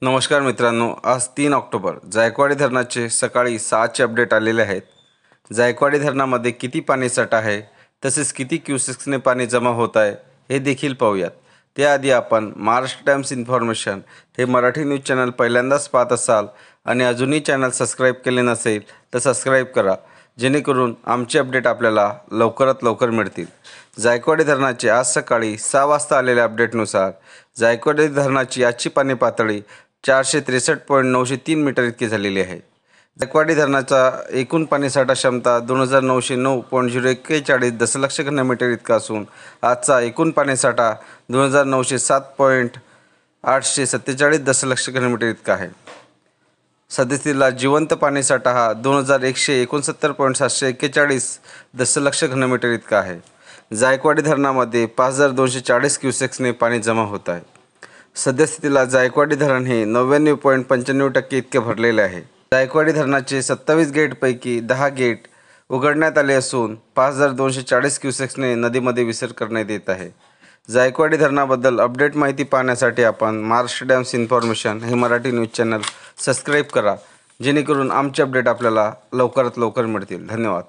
नमस्कार मित्रांनो, आज 3 ऑक्टोबर जायकवाडी धरणाचे सकाळी 6चे अपडेट आलेले आहेत। जायकवाडी धरणामध्ये किती पाणीसाठा आहे, तसेच किती क्युसेक्सने पाणी जमा होत आहे हे देखील पाहूयात। त्याआधी आपण महाराष्ट्र टाइम्स इन्फॉर्मेशन हे मराठी न्यूज चॅनल पहिल्यांदाच पाहत असाल आणि अजूनही चॅनल सबस्क्राईब केले नसेल तर सबस्क्राईब करा, जेणेकरून आमचे अपडेट आपल्याला लवकरात लवकर मिळतील। जायकवाडी धरणाचे आज सकाळी 6 वाजता आलेल्या अपडेटनुसार जायकवाडी धरणाची आजची पाणी पातळी 463.903 मीटर इतकी झालेली आहे। जायकवाडी धरणाचा एकूण पाणीसाठा क्षमता 2909.041 दशलक्ष घनमीटर इतका असून आजचा एकूण पाणीसाठा 2907.847 दशलक्ष घनमीटर इतका आहे। सध्याला जिवंत पाणीसाठा हा 2169.741 दशलक्ष घनमीटर इतका आहे। जायकवाडी धरणामध्ये 5240 क्युसेक्सने पाणी जमा होत आहे। सद्यस्थितीला जायकवाडी धरण हे 99.95% इतके भरलेले आहे। जायकवाडी धरणाचे 27 गेटपैकी 10 गेट उघडण्यात आले असून 5240 क्युसेक्सने नदीमध्ये विसर्ग करण्यात येत आहे। जायकवाडी धरणाबद्दल अपडेट माहिती पाहण्यासाठी आपण महाराष्ट्र टाइम्स इन्फॉर्मेशन हे मराठी न्यूज चॅनल सबस्क्राईब करा, जेणेकरून आमचे अपडेट आपल्याला लवकरात लवकर मिळतील। धन्यवाद।